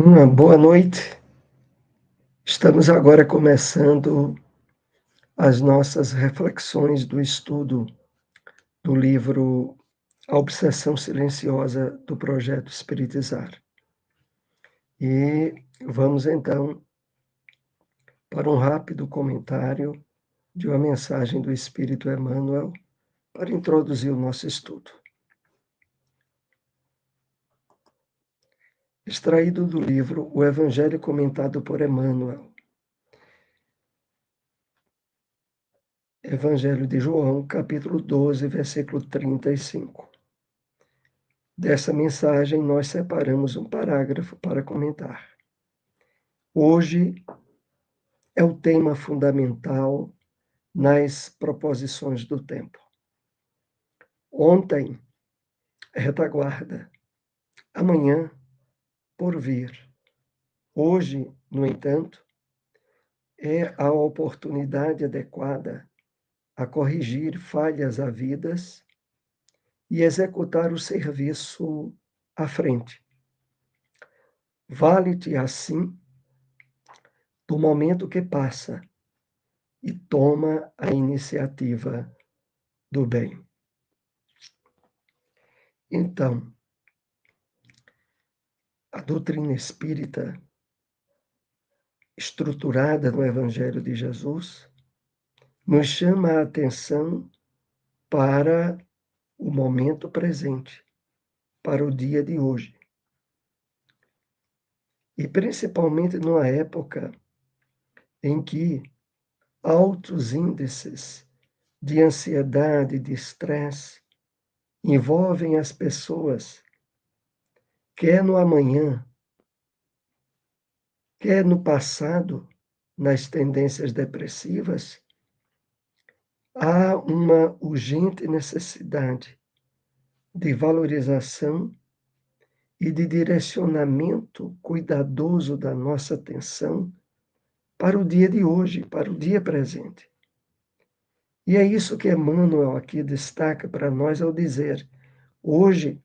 Uma boa noite. Estamos agora começando as nossas reflexões do estudo do livro A Obsessão Silenciosa do Projeto Espiritizar. E vamos então para um rápido comentário de uma mensagem do Espírito Emmanuel para introduzir o nosso estudo. Extraído do livro O Evangelho Comentado por Emmanuel. Evangelho de João, capítulo 12, versículo 35. Dessa mensagem, nós separamos um parágrafo para comentar. Hoje é o tema fundamental nas proposições do tempo. Ontem, retaguarda. Amanhã, porvir. Hoje, no entanto, é a oportunidade adequada a corrigir falhas havidas e executar o serviço à frente. Vale-te, assim, do momento que passa e toma a iniciativa do bem. Então, a doutrina espírita, estruturada no Evangelho de Jesus, nos chama a atenção para o momento presente, para o dia de hoje. E principalmente numa época em que altos índices de ansiedade e de estresse envolvem as pessoas, quer no amanhã, quer no passado, nas tendências depressivas, há uma urgente necessidade de valorização e de direcionamento cuidadoso da nossa atenção para o dia de hoje, para o dia presente. E é isso que Emmanuel aqui destaca para nós ao dizer: hoje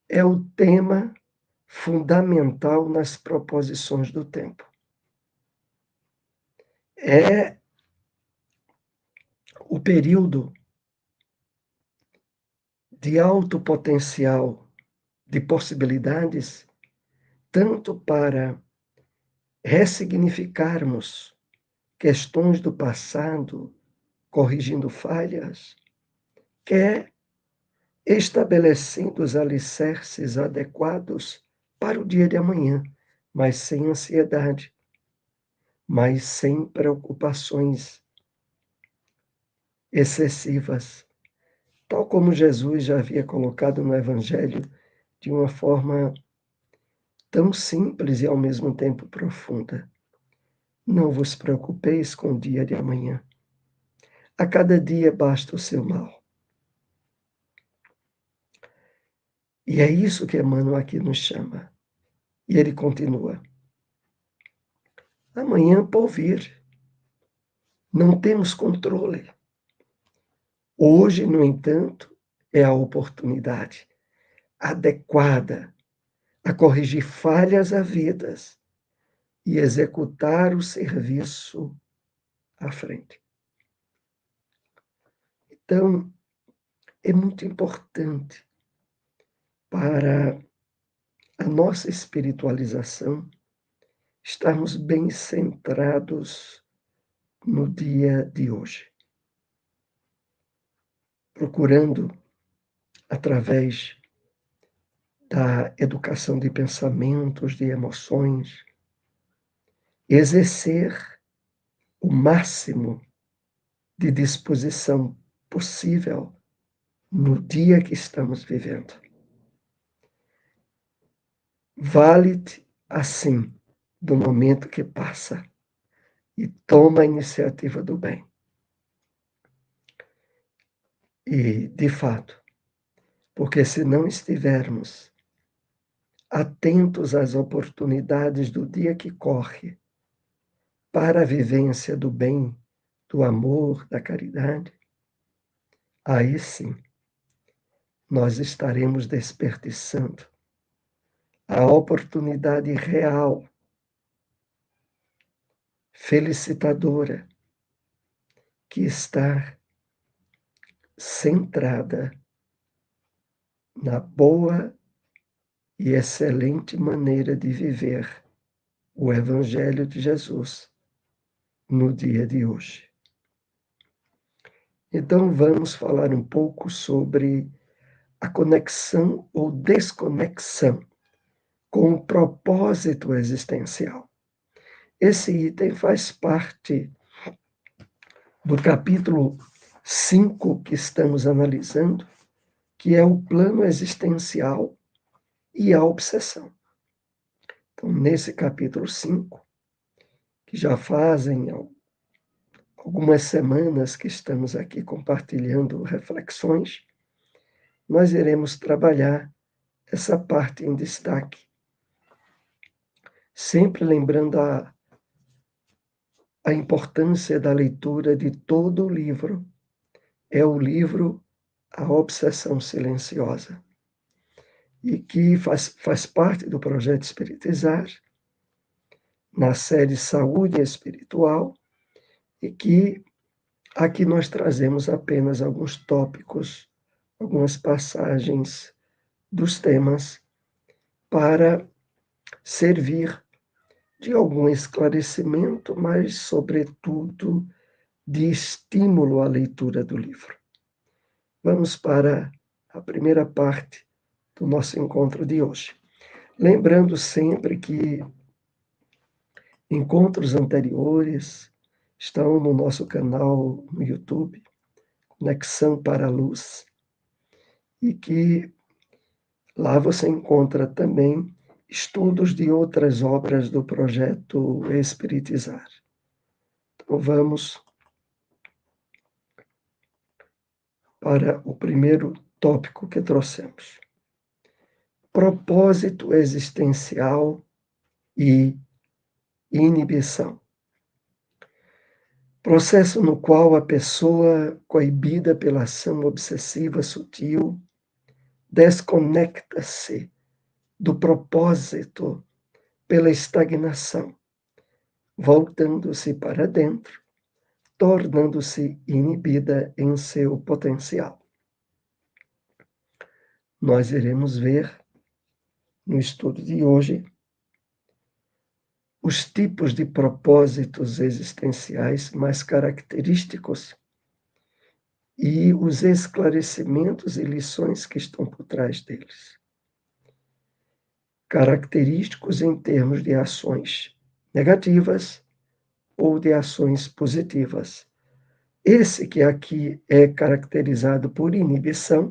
é o tema fundamental nas proposições do tempo. É o período de alto potencial de possibilidades, tanto para ressignificarmos questões do passado, corrigindo falhas, quer estabelecendo os alicerces adequados para o dia de amanhã, mas sem ansiedade, mas sem preocupações excessivas, tal como Jesus já havia colocado no Evangelho de uma forma tão simples e ao mesmo tempo profunda. Não vos preocupeis com o dia de amanhã. A cada dia basta o seu mal. E é isso que Emmanuel aqui nos chama. E ele continua. Amanhã por vir. Não temos controle. Hoje, no entanto, é a oportunidade adequada a corrigir falhas havidas e executar o serviço à frente. Então, é muito importante para a nossa espiritualização estarmos bem centrados no dia de hoje, procurando, através da educação de pensamentos, de emoções, exercer o máximo de disposição possível no dia que estamos vivendo. Vale-te, assim, do momento que passa e toma a iniciativa do bem. E, de fato, porque se não estivermos atentos às oportunidades do dia que corre para a vivência do bem, do amor, da caridade, aí sim nós estaremos desperdiçando a oportunidade real, felicitadora, que está centrada na boa e excelente maneira de viver o Evangelho de Jesus no dia de hoje. Então, vamos falar um pouco sobre a conexão ou desconexão com o propósito existencial. Esse item faz parte do capítulo 5 que estamos analisando, que é o plano existencial e a obsessão. Então, nesse capítulo 5, que já fazem algumas semanas que estamos aqui compartilhando reflexões, nós iremos trabalhar essa parte em destaque, sempre lembrando a importância da leitura de todo o livro. É o livro A Obsessão Silenciosa, e que faz parte do projeto Espiritizar, na série Saúde Espiritual, e que aqui nós trazemos apenas alguns tópicos, algumas passagens dos temas para servir de algum esclarecimento, mas, sobretudo, de estímulo à leitura do livro. Vamos para a primeira parte do nosso encontro de hoje. Lembrando sempre que encontros anteriores estão no nosso canal no YouTube, Conexão para a Luz, e que lá você encontra também estudos de outras obras do projeto Espiritizar. Então vamos para o primeiro tópico que trouxemos. Propósito existencial e inibição. Processo no qual a pessoa, coibida pela ação obsessiva sutil, desconecta-se do propósito pela estagnação, voltando-se para dentro, tornando-se inibida em seu potencial. Nós iremos ver, no estudo de hoje, os tipos de propósitos existenciais mais característicos e os esclarecimentos e lições que estão por trás deles. Característicos em termos de ações negativas ou de ações positivas. Esse que aqui é caracterizado por inibição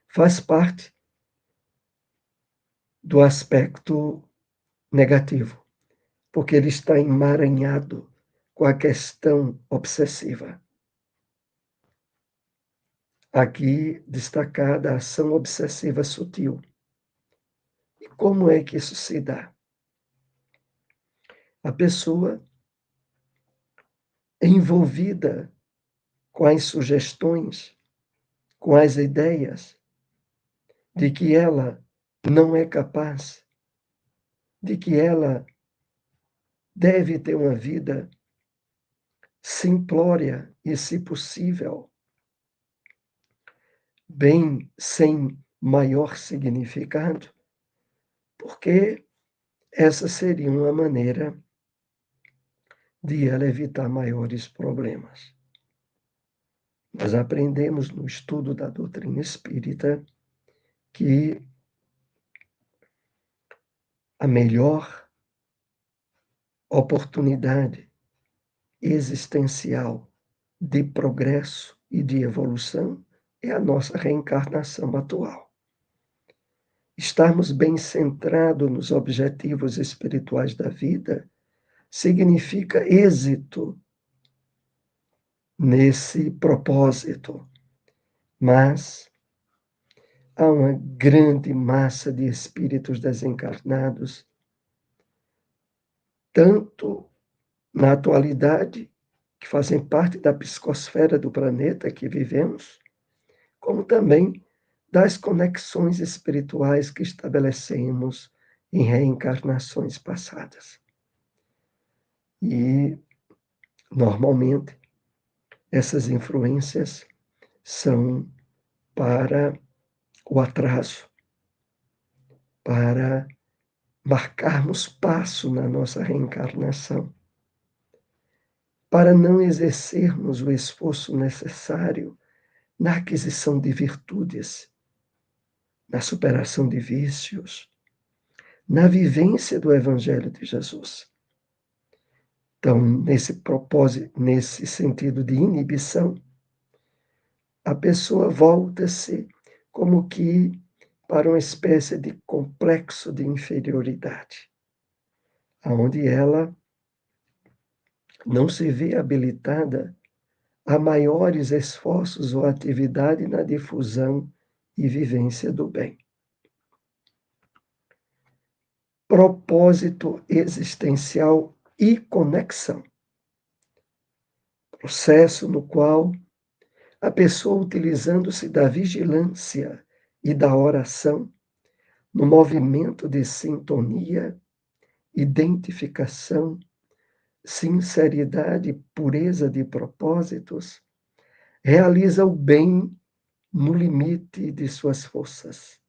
faz parte do aspecto negativo, porque ele está emaranhado com a questão obsessiva. Aqui destacada a ação obsessiva sutil. E como é que isso se dá? A pessoa envolvida com as sugestões, com as ideias de que ela não é capaz, de que ela deve ter uma vida simplória e, se possível, bem sem maior significado, porque essa seria uma maneira de ela evitar maiores problemas. Nós aprendemos no estudo da doutrina espírita que a melhor oportunidade existencial de progresso e de evolução é a nossa reencarnação atual. Estarmos bem centrados nos objetivos espirituais da vida significa êxito nesse propósito, mas há uma grande massa de espíritos desencarnados, tanto na atualidade, que fazem parte da psicosfera do planeta que vivemos, como também das conexões espirituais que estabelecemos em reencarnações passadas. E, normalmente, essas influências são para o atraso, para marcarmos passo na nossa reencarnação, para não exercermos o esforço necessário na aquisição de virtudes, na superação de vícios, na vivência do Evangelho de Jesus. Então, nesse propósito, nesse sentido de inibição, a pessoa volta-se como que para uma espécie de complexo de inferioridade, onde ela não se vê habilitada a maiores esforços ou atividade na difusão e vivência do bem. Propósito existencial e conexão. Processo no qual a pessoa, utilizando-se da vigilância e da oração, no movimento de sintonia, identificação, sinceridade e pureza de propósitos, realiza o bem no limite de suas forças,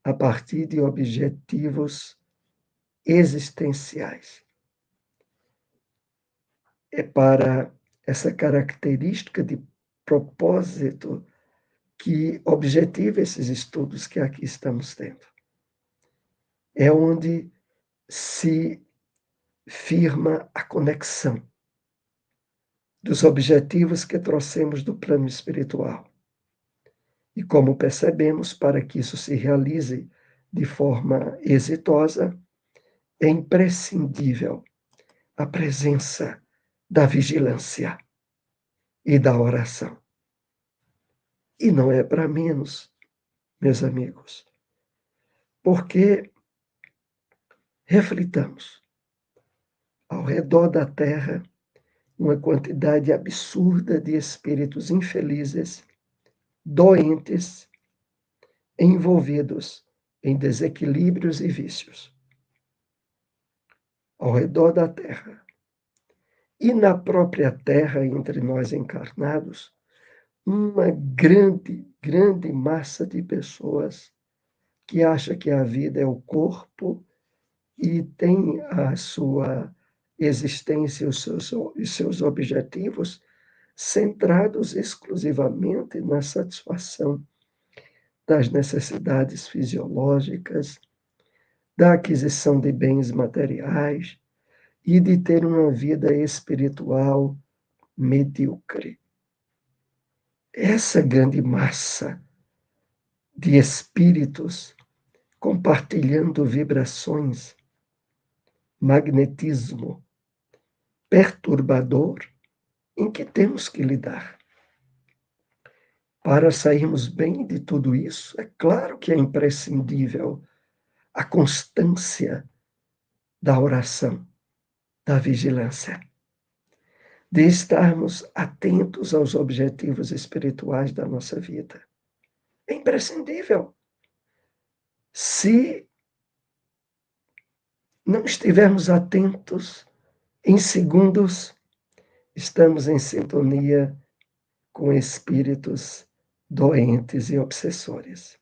a partir de objetivos existenciais. É para essa característica de propósito que objetiva esses estudos que aqui estamos tendo. É onde se firma a conexão dos objetivos que trouxemos do plano espiritual. E como percebemos, para que isso se realize de forma exitosa, é imprescindível a presença da vigilância e da oração. E não é para menos, meus amigos, porque reflitamos, ao redor da Terra, uma quantidade absurda de espíritos infelizes, doentes, envolvidos em desequilíbrios e vícios. Ao redor da Terra. E na própria Terra, entre nós encarnados, uma grande, grande massa de pessoas que acha que a vida é o corpo e tem a sua existência e os seus objetivos centrados exclusivamente na satisfação das necessidades fisiológicas, da aquisição de bens materiais e de ter uma vida espiritual medíocre. Essa grande massa de espíritos compartilhando vibrações, magnetismo perturbador, em que temos que lidar. Para sairmos bem de tudo isso, é claro que é imprescindível a constância da oração, da vigilância, de estarmos atentos aos objetivos espirituais da nossa vida. É imprescindível. Se não estivermos atentos, em segundos, estamos em sintonia com espíritos doentes e obsessores.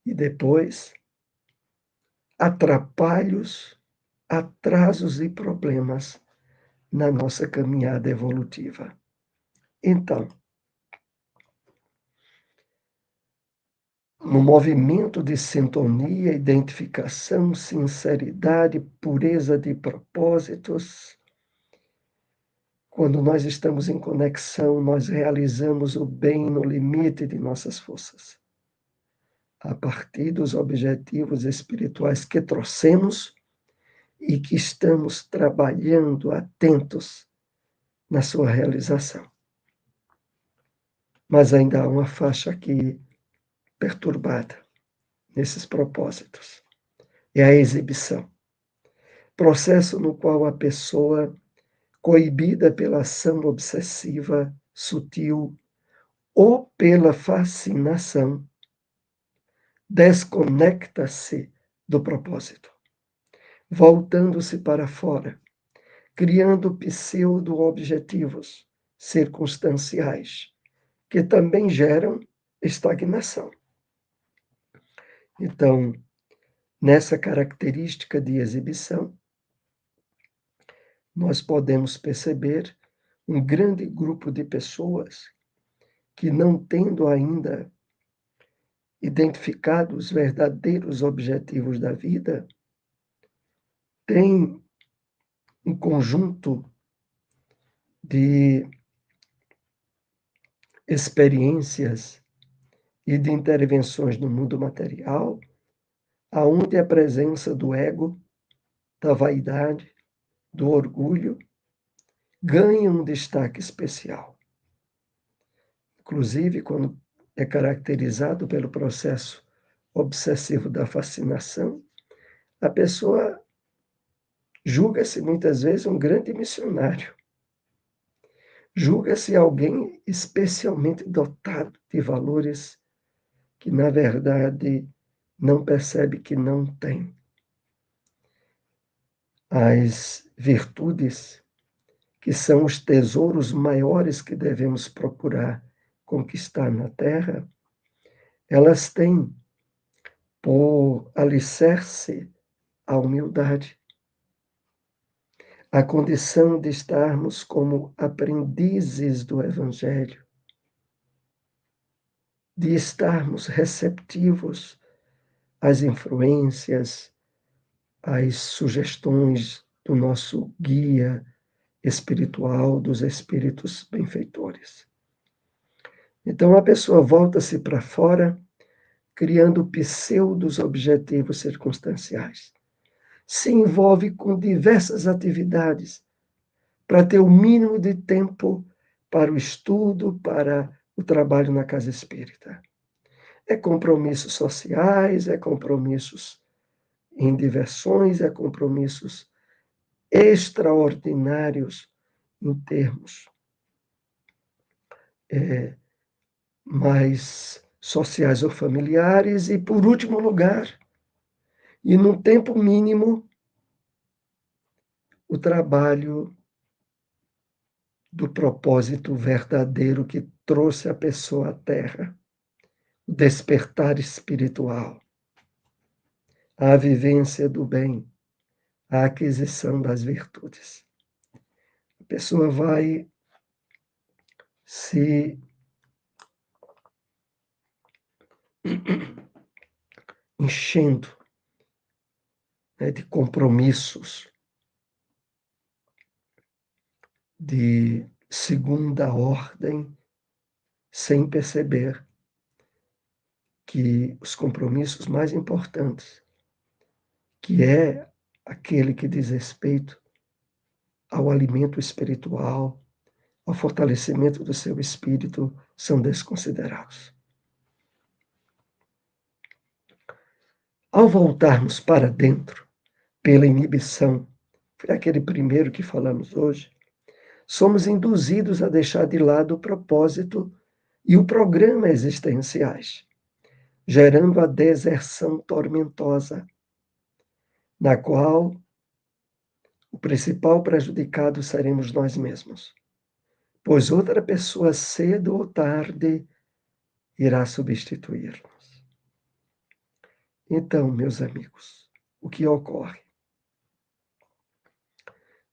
E depois, atrapalhos, atrasos e problemas na nossa caminhada evolutiva. Então, no movimento de sintonia, identificação, sinceridade, pureza de propósitos, quando nós estamos em conexão, nós realizamos o bem no limite de nossas forças, a partir dos objetivos espirituais que trouxemos e que estamos trabalhando atentos na sua realização. Mas ainda há uma faixa aqui perturbada nesses propósitos. É a exibição. Processo no qual a pessoa, coibida pela ação obsessiva, sutil, ou pela fascinação, desconecta-se do propósito, voltando-se para fora, criando pseudo-objetivos circunstanciais, que também geram estagnação. Então, nessa característica de exibição, nós podemos perceber um grande grupo de pessoas que, não tendo ainda identificado os verdadeiros objetivos da vida, têm um conjunto de experiências e de intervenções no mundo material, aonde a presença do ego, da vaidade, do orgulho ganha um destaque especial. Inclusive, quando é caracterizado pelo processo obsessivo da fascinação, a pessoa julga-se muitas vezes um grande missionário. Julga-se alguém especialmente dotado de valores que, na verdade, não percebe que não tem. As virtudes, que são os tesouros maiores que devemos procurar conquistar na Terra, elas têm por alicerce a humildade, a condição de estarmos como aprendizes do Evangelho, de estarmos receptivos às influências, às sugestões do nosso guia espiritual, dos espíritos benfeitores. Então a pessoa volta-se para fora, criando pseudos objetivos circunstanciais. Se envolve com diversas atividades para ter o mínimo de tempo para o estudo, para o trabalho na casa espírita. É compromissos sociais, é compromissos em diversões, é compromissos extraordinários em termos mais sociais ou familiares, e, por último lugar, e num tempo mínimo, o trabalho do propósito verdadeiro que trouxe a pessoa à Terra, o despertar espiritual, a vivência do bem, a aquisição das virtudes. A pessoa vai se enchendo, né, de compromissos de segunda ordem, sem perceber que os compromissos mais importantes, que é aquele que diz respeito ao alimento espiritual, ao fortalecimento do seu espírito, são desconsiderados. Ao voltarmos para dentro, pela inibição, foi aquele primeiro que falamos hoje, somos induzidos a deixar de lado o propósito e o programa existenciais, gerando a deserção tormentosa, na qual o principal prejudicado seremos nós mesmos, pois outra pessoa, cedo ou tarde, irá substituir-nos. Então, meus amigos, o que ocorre?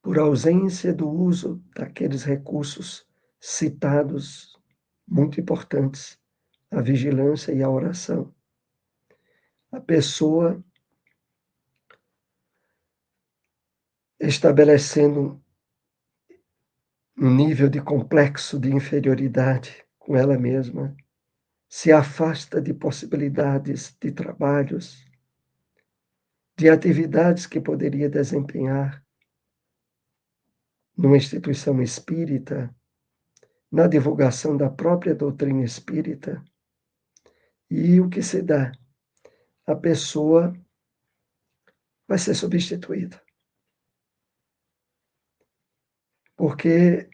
Por ausência do uso daqueles recursos citados, muito importantes, a vigilância e a oração, a pessoa, estabelecendo um nível de complexo de inferioridade com ela mesma, se afasta de possibilidades de trabalhos, de atividades que poderia desempenhar numa instituição espírita, na divulgação da própria doutrina espírita. E o que se dá? A pessoa vai ser substituída. Porque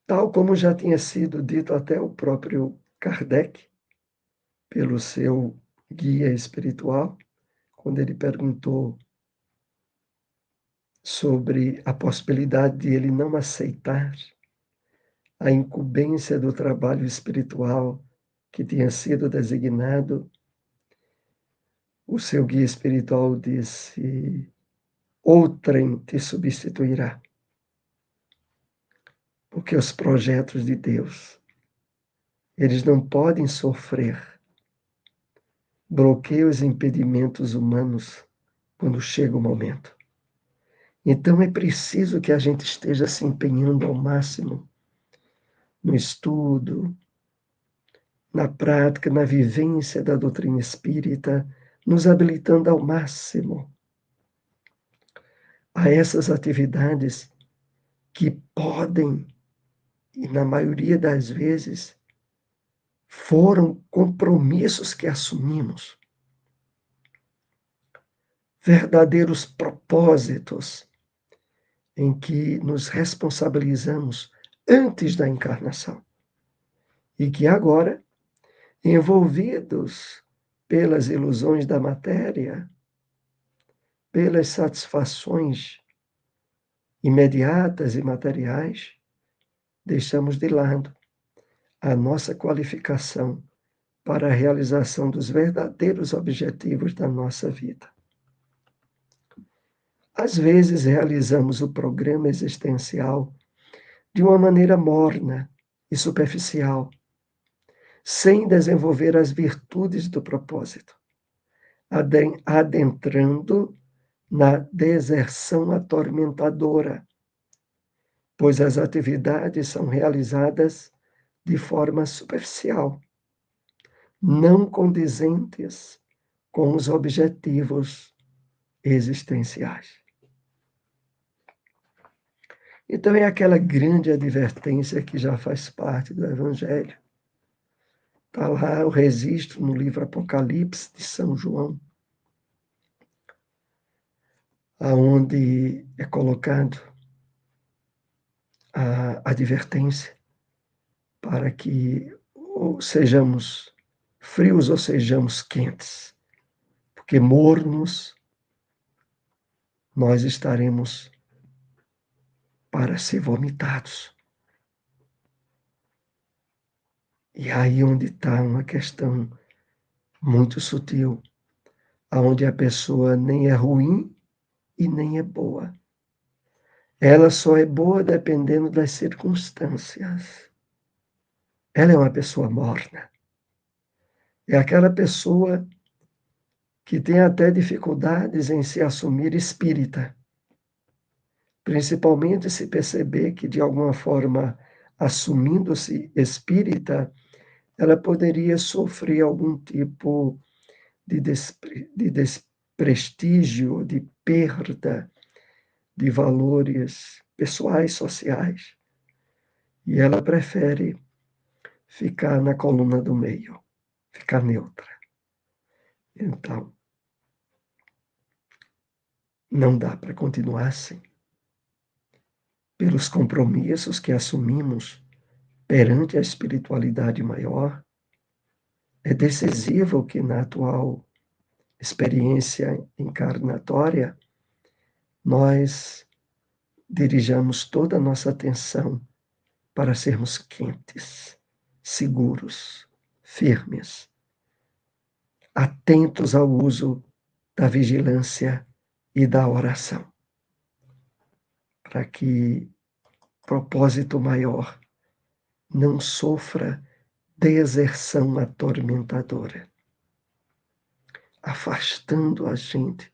Tal como já tinha sido dito até o próprio Kardec, pelo seu guia espiritual, quando ele perguntou sobre a possibilidade de ele não aceitar a incumbência do trabalho espiritual que tinha sido designado, o seu guia espiritual disse: outrem te substituirá, porque os projetos de Deus, eles não podem sofrer bloqueios e impedimentos humanos quando chega o momento. Então é preciso que a gente esteja se empenhando ao máximo no estudo, na prática, na vivência da doutrina espírita, nos habilitando ao máximo a essas atividades que podem, e na maioria das vezes, foram compromissos que assumimos, verdadeiros propósitos em que nos responsabilizamos antes da encarnação e que agora, envolvidos pelas ilusões da matéria, pelas satisfações imediatas e materiais, deixamos de lado a nossa qualificação para a realização dos verdadeiros objetivos da nossa vida. Às vezes realizamos o programa existencial de uma maneira morna e superficial, sem desenvolver as virtudes do propósito, adentrando na deserção atormentadora, pois as atividades são realizadas de forma superficial, não condizentes com os objetivos existenciais. Então é aquela grande advertência que já faz parte do Evangelho. Está lá o registro no livro Apocalipse de São João, aonde é colocado a advertência para que ou sejamos frios ou sejamos quentes, porque mornos nós estaremos para ser vomitados. E aí onde está uma questão muito sutil, aonde a pessoa nem é ruim e nem é boa. Ela só é boa dependendo das circunstâncias. Ela é uma pessoa morna. É aquela pessoa que tem até dificuldades em se assumir espírita, principalmente se perceber que, de alguma forma, assumindo-se espírita, ela poderia sofrer algum tipo de desprestígio, de perda de valores pessoais, sociais. E ela prefere ficar na coluna do meio, ficar neutra. Então, não dá para continuar assim. Pelos compromissos que assumimos perante a espiritualidade maior, é decisivo que na atual experiência encarnatória nós dirijamos toda a nossa atenção para sermos quentes, seguros, firmes, atentos ao uso da vigilância e da oração, para que o propósito maior não sofra deserção atormentadora, afastando a gente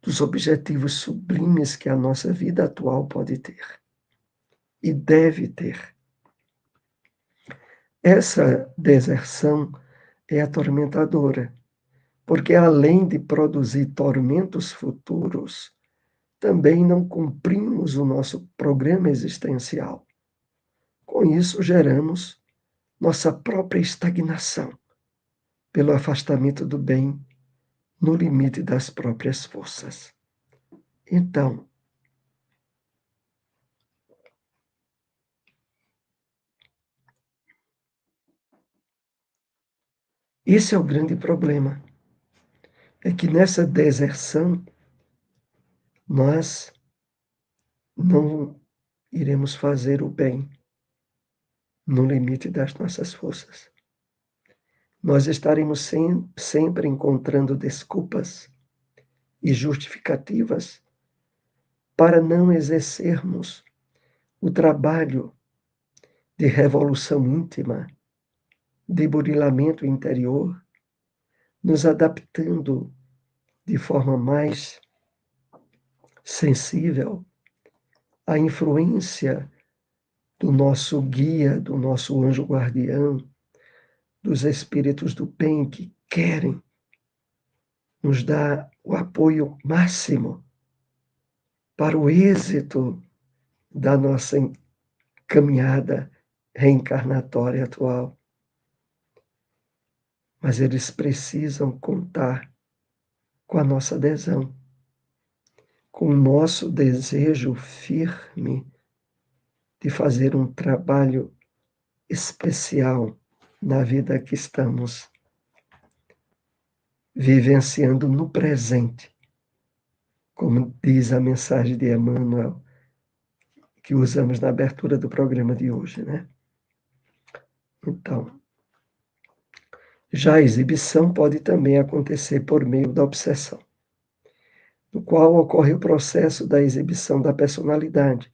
dos objetivos sublimes que a nossa vida atual pode ter e deve ter. Essa deserção é atormentadora, porque além de produzir tormentos futuros, também não cumprimos o nosso programa existencial. Com isso, geramos nossa própria estagnação, pelo afastamento do bem no limite das próprias forças. Então, Esse é o grande problema. É que nessa deserção, nós não iremos fazer o bem no limite das nossas forças. Nós estaremos sempre encontrando desculpas e justificativas para não exercermos o trabalho de revolução íntima, de burilamento interior, nos adaptando de forma mais sensível à influência do nosso guia, do nosso anjo guardião, dos espíritos do bem que querem nos dar o apoio máximo para o êxito da nossa caminhada reencarnatória atual. Mas eles precisam contar com a nossa adesão, com o nosso desejo firme de fazer um trabalho especial na vida que estamos vivenciando no presente, como diz a mensagem de Emmanuel, que usamos na abertura do programa de hoje, né? Então, já a exibição pode também acontecer por meio da obsessão, no qual ocorre o processo da exibição da personalidade,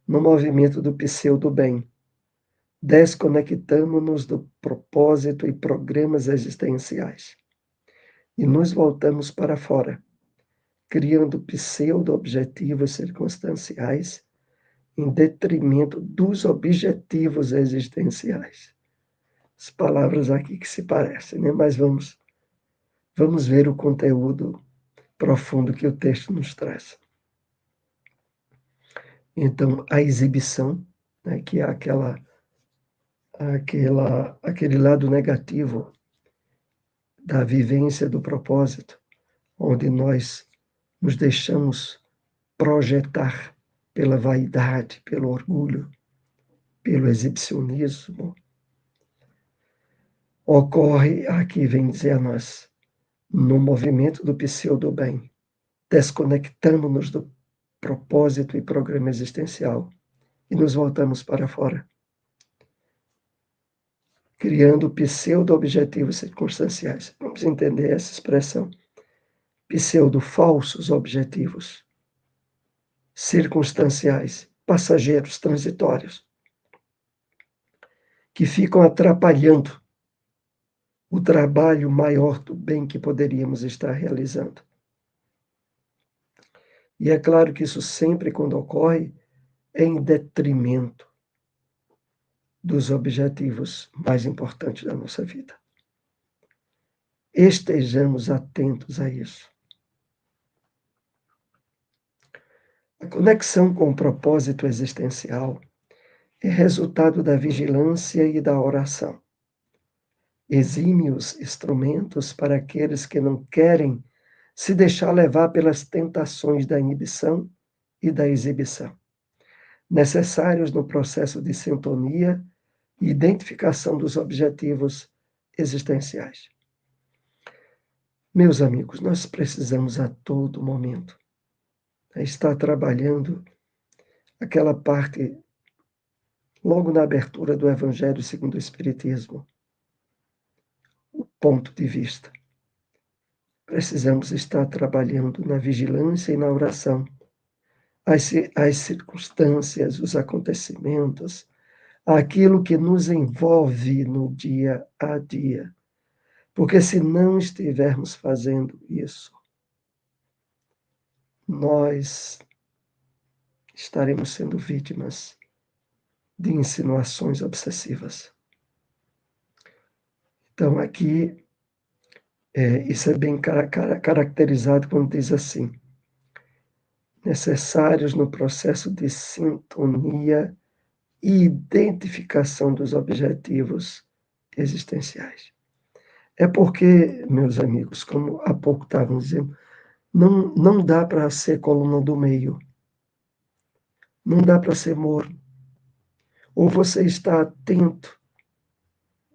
no movimento do pseudo-bem. Desconectamos-nos do propósito e programas existenciais e nos voltamos para fora, criando pseudo-objetivos circunstanciais em detrimento dos objetivos existenciais. As palavras aqui que se parecem, né? Mas vamos ver o conteúdo profundo que o texto nos traz. Então, a exibição, né, que é aquele lado negativo da vivência do propósito, onde nós nos deixamos projetar pela vaidade, pelo orgulho, pelo exibicionismo, ocorre, aqui vem dizer a nós, no movimento do pseudo-bem, desconectando-nos do propósito e programa existencial e nos voltamos para fora, criando pseudo-objetivos circunstanciais. Vamos entender essa expressão. Pseudo-falsos objetivos circunstanciais, passageiros, transitórios, que ficam atrapalhando o trabalho maior do bem que poderíamos estar realizando. E é claro que isso sempre, quando ocorre, é em detrimento dos objetivos mais importantes da nossa vida. Estejamos atentos a isso. A conexão com o propósito existencial é resultado da vigilância e da oração. Exímios instrumentos para aqueles que não querem se deixar levar pelas tentações da inibição e da exibição, necessários no processo de sintonia e identificação dos objetivos existenciais. Meus amigos, nós precisamos a todo momento estar trabalhando aquela parte, logo na abertura do Evangelho segundo o Espiritismo, o ponto de vista. Precisamos estar trabalhando na vigilância e na oração. As circunstâncias, os acontecimentos, aquilo que nos envolve no dia a dia. Porque se não estivermos fazendo isso, nós estaremos sendo vítimas de insinuações obsessivas. Então, aqui, isso é bem caracterizado quando diz assim: necessários no processo de sintonia e identificação dos objetivos existenciais. É porque, meus amigos, como há pouco estávamos dizendo, não dá para ser coluna do meio, não dá para ser morno. Ou você está atento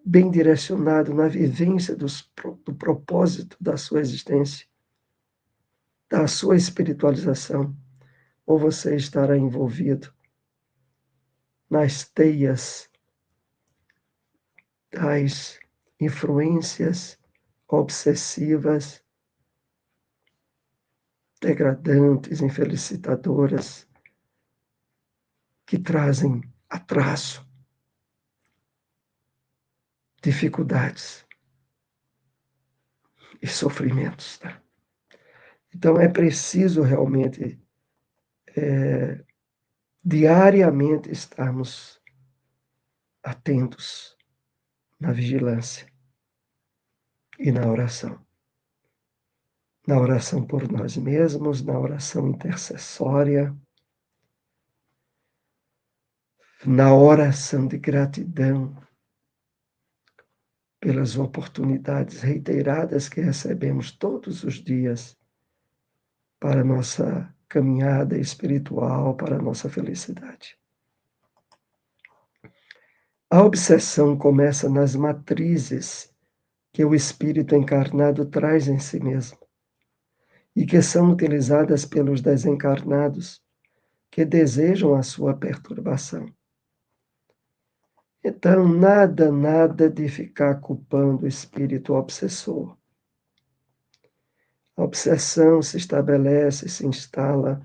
bem direcionado na vivência do propósito da sua existência, da sua espiritualização, ou você estará envolvido nas teias das influências obsessivas, degradantes, infelicitadoras, que trazem atraso, dificuldades e sofrimentos. Tá? Então é preciso realmente, diariamente, estarmos atentos na vigilância e na oração. Na oração por nós mesmos, na oração intercessória, na oração de gratidão pelas oportunidades reiteradas que recebemos todos os dias para a nossa caminhada espiritual, para a nossa felicidade. A obsessão começa nas matrizes que o espírito encarnado traz em si mesmo e que são utilizadas pelos desencarnados que desejam a sua perturbação. Então, nada de ficar culpando o espírito obsessor. A obsessão se estabelece, se instala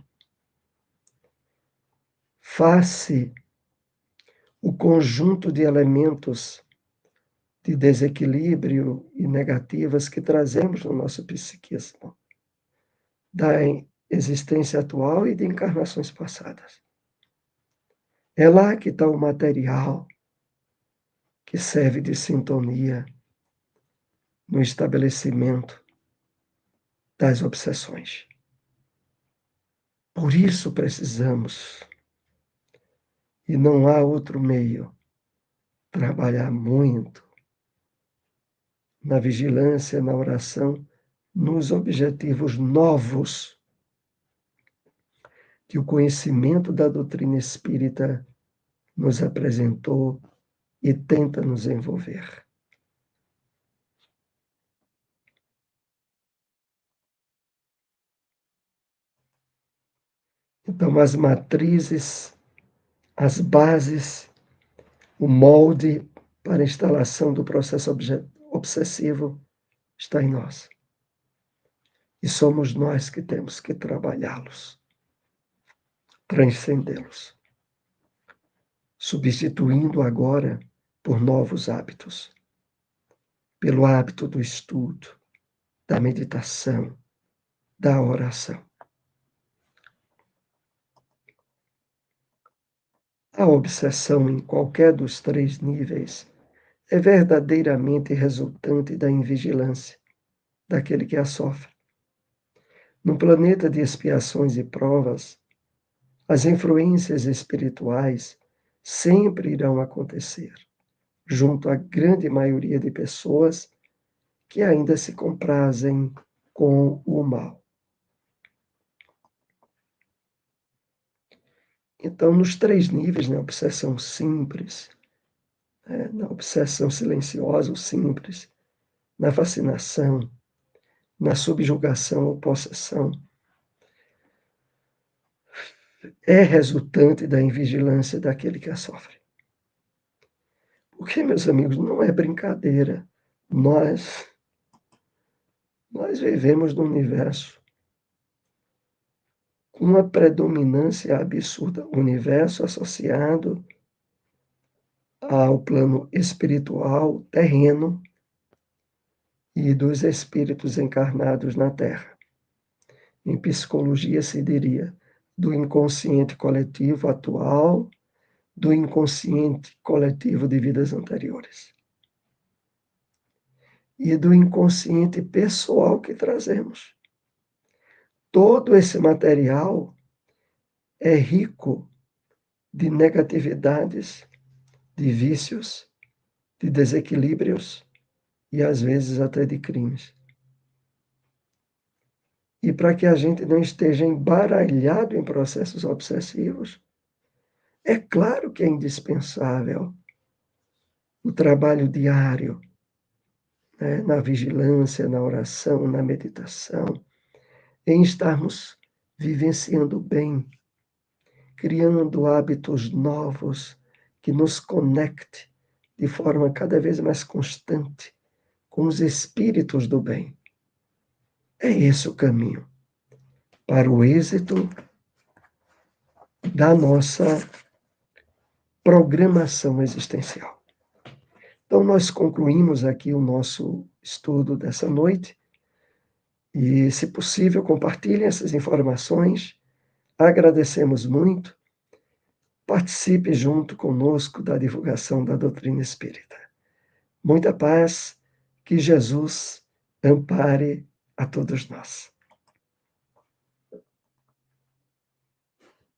face o conjunto de elementos de desequilíbrio e negativas que trazemos no nosso psiquismo, da existência atual e de encarnações passadas. É lá que está o material que serve de sintonia no estabelecimento das obsessões. Por isso precisamos, e não há outro meio, trabalhar muito na vigilância, na oração, nos objetivos novos que o conhecimento da doutrina espírita nos apresentou e tenta nos envolver. Então, as matrizes, as bases, o molde para a instalação do processo obsessivo está em nós. E somos nós que temos que trabalhá-los, transcendê-los, substituindo agora por novos hábitos, pelo hábito do estudo, da meditação, da oração. A obsessão em qualquer dos três níveis é verdadeiramente resultante da invigilância daquele que a sofre. No planeta de expiações e provas, as influências espirituais sempre irão acontecer, junto à grande maioria de pessoas que ainda se comprazem com o mal. Então, nos três níveis, na obsessão simples, na obsessão silenciosa ou simples, na fascinação, na subjugação ou possessão, é resultante da invigilância daquele que a sofre. Porque, meus amigos, não é brincadeira. Nós vivemos num universo com uma predominância absurda, o universo associado ao plano espiritual terreno e dos espíritos encarnados na Terra. Em psicologia se diria do inconsciente coletivo atual, do inconsciente coletivo de vidas anteriores e do inconsciente pessoal que trazemos. Todo esse material é rico de negatividades, de vícios, de desequilíbrios e às vezes até de crimes. E para que a gente não esteja embaralhado em processos obsessivos, é claro que é indispensável o trabalho diário, né, na vigilância, na oração, na meditação, em estarmos vivenciando bem, criando hábitos novos que nos conecte de forma cada vez mais constante com os espíritos do bem. É esse o caminho para o êxito da nossa programação existencial. Então, nós concluímos aqui o nosso estudo dessa noite e, se possível, compartilhem essas informações. Agradecemos muito. Participe junto conosco da divulgação da doutrina espírita. Muita paz, que Jesus ampare a todos nós.